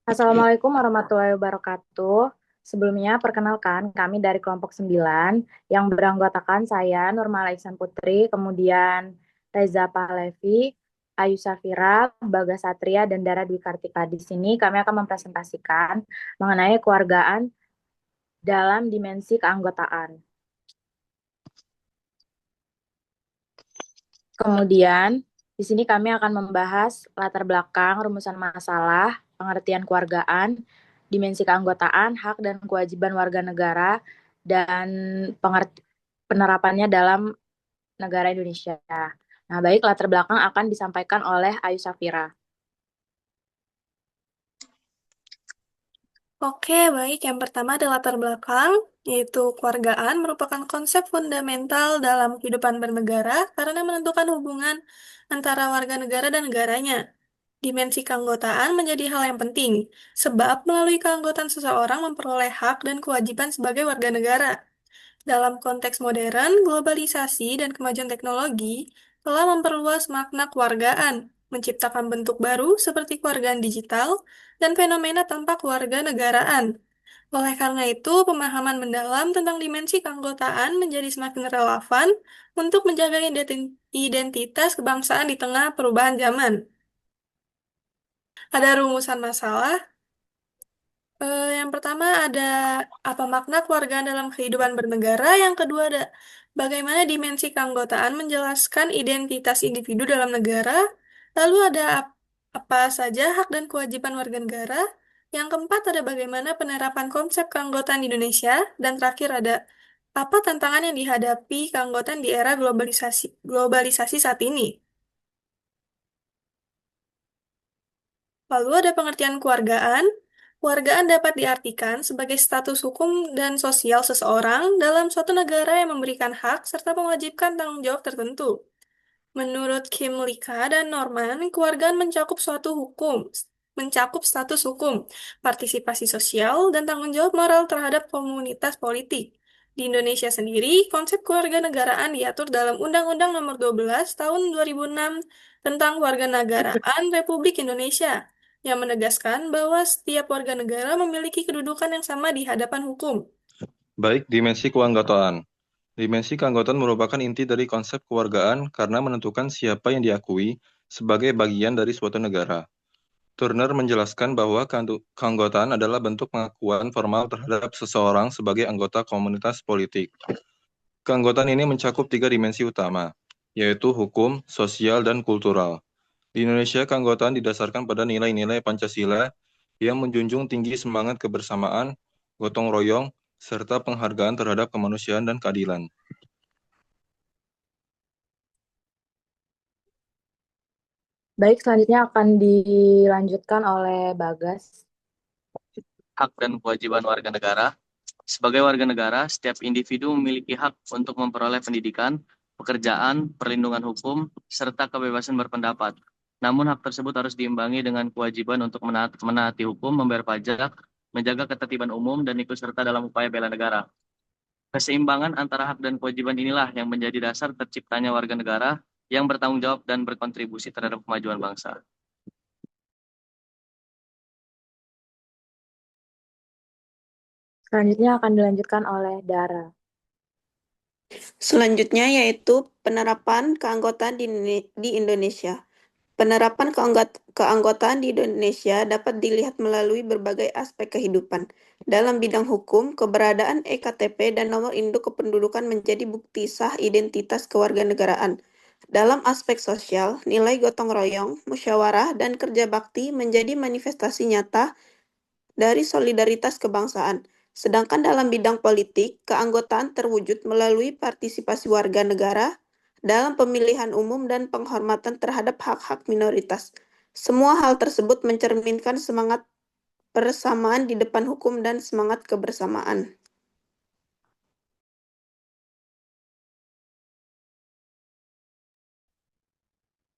Assalamualaikum warahmatullahi wabarakatuh. Sebelumnya, perkenalkan kami dari kelompok 9 yang beranggotakan saya, Nurmala Ihsan Putri, kemudian Reza Pahlevi, Ayu Safira, Bagas Satria, dan Dara Dwi Kartika. Di sini kami akan mempresentasikan mengenai keluargaan dalam dimensi keanggotaan. Kemudian, di sini kami akan membahas latar belakang, rumusan masalah, pengertian keluargaan, dimensi keanggotaan, hak dan kewajiban warga negara, dan penerapannya dalam negara Indonesia. Nah, baik, latar belakang akan disampaikan oleh Ayu Safira. Oke, baik. Yang pertama ada latar belakang, yaitu keluargaan merupakan konsep fundamental dalam kehidupan bernegara karena menentukan hubungan antara warga negara dan negaranya. Dimensi keanggotaan menjadi hal yang penting, sebab melalui keanggotaan seseorang memperoleh hak dan kewajiban sebagai warga negara. Dalam konteks modern, globalisasi dan kemajuan teknologi telah memperluas makna kewargaan, menciptakan bentuk baru seperti kewargaan digital dan fenomena tanpa keluarga negaraan. Oleh karena itu, pemahaman mendalam tentang dimensi keanggotaan menjadi semakin relevan untuk menjaga identitas kebangsaan di tengah perubahan zaman. Ada rumusan masalah. Yang pertama ada apa makna keluarga dalam kehidupan bernegara. Yang kedua ada bagaimana dimensi keanggotaan menjelaskan identitas individu dalam negara. Lalu ada apa saja hak dan kewajiban warga negara. Yang keempat ada bagaimana penerapan konsep keanggotaan di Indonesia. Dan terakhir ada apa tantangan yang dihadapi keanggotaan di era globalisasi saat ini. Lalu ada pengertian keluargaan. Keluargaan dapat diartikan sebagai status hukum dan sosial seseorang dalam suatu negara yang memberikan hak serta mewajibkan tanggung jawab tertentu. Menurut Kim Lika dan Norman, keluargaan mencakup status hukum, partisipasi sosial, dan tanggung jawab moral terhadap komunitas politik. Di Indonesia sendiri, konsep keluarga negaraan diatur dalam Undang-Undang Nomor 12 Tahun 2006 tentang Kewarganegaraan Republik Indonesia, yang menegaskan bahwa setiap warga negara memiliki kedudukan yang sama di hadapan hukum. Baik, dimensi keanggotaan. Dimensi keanggotaan merupakan inti dari konsep kewargaan karena menentukan siapa yang diakui sebagai bagian dari suatu negara. Turner menjelaskan bahwa keanggotaan adalah bentuk pengakuan formal terhadap seseorang sebagai anggota komunitas politik. Keanggotaan ini mencakup 3 dimensi utama, yaitu hukum, sosial, dan kultural. Di Indonesia, keanggotaan didasarkan pada nilai-nilai Pancasila yang menjunjung tinggi semangat kebersamaan, gotong royong, serta penghargaan terhadap kemanusiaan dan keadilan. Baik, selanjutnya akan dilanjutkan oleh Bagas. Hak dan kewajiban warga negara. Sebagai warga negara, setiap individu memiliki hak untuk memperoleh pendidikan, pekerjaan, perlindungan hukum, serta kebebasan berpendapat. Namun hak tersebut harus diimbangi dengan kewajiban untuk menaati hukum, membayar pajak, menjaga ketertiban umum, dan ikut serta dalam upaya bela negara. Keseimbangan antara hak dan kewajiban inilah yang menjadi dasar terciptanya warga negara yang bertanggung jawab dan berkontribusi terhadap kemajuan bangsa. Selanjutnya akan dilanjutkan oleh Dara. Selanjutnya yaitu penerapan keanggotaan di Indonesia. Penerapan keanggotaan di Indonesia dapat dilihat melalui berbagai aspek kehidupan. Dalam bidang hukum, keberadaan EKTP dan nomor induk kependudukan menjadi bukti sah identitas kewarganegaraan. Dalam aspek sosial, nilai gotong royong, musyawarah, dan kerja bakti menjadi manifestasi nyata dari solidaritas kebangsaan. Sedangkan dalam bidang politik, keanggotaan terwujud melalui partisipasi warga negara dalam pemilihan umum dan penghormatan terhadap hak-hak minoritas. Semua hal tersebut mencerminkan semangat persamaan di depan hukum dan semangat kebersamaan.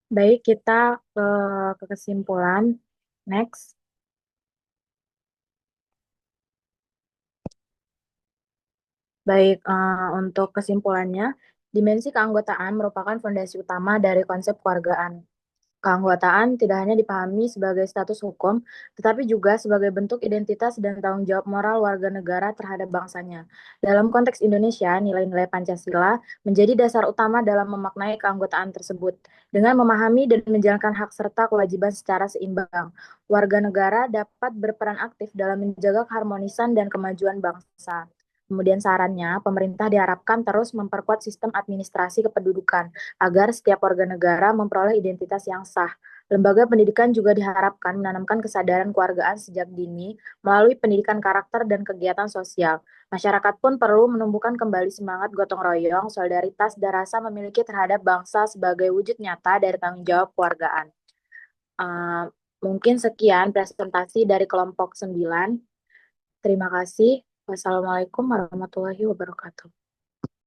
Baik, kita ke kesimpulan. Next. Baik, untuk kesimpulannya, dimensi keanggotaan merupakan fondasi utama dari konsep kewargaan. Keanggotaan tidak hanya dipahami sebagai status hukum, tetapi juga sebagai bentuk identitas dan tanggung jawab moral warga negara terhadap bangsanya. Dalam konteks Indonesia, nilai-nilai Pancasila menjadi dasar utama dalam memaknai keanggotaan tersebut. Dengan memahami dan menjalankan hak serta kewajiban secara seimbang, warga negara dapat berperan aktif dalam menjaga keharmonisan dan kemajuan bangsa. Kemudian sarannya, pemerintah diharapkan terus memperkuat sistem administrasi kependudukan agar setiap warga negara memperoleh identitas yang sah. Lembaga pendidikan juga diharapkan menanamkan kesadaran kewargaan sejak dini melalui pendidikan karakter dan kegiatan sosial. Masyarakat pun perlu menumbuhkan kembali semangat gotong royong, solidaritas, dan rasa memiliki terhadap bangsa sebagai wujud nyata dari tanggung jawab kewargaan. Mungkin sekian presentasi dari kelompok 9. Terima kasih. Wassalamualaikum warahmatullahi wabarakatuh.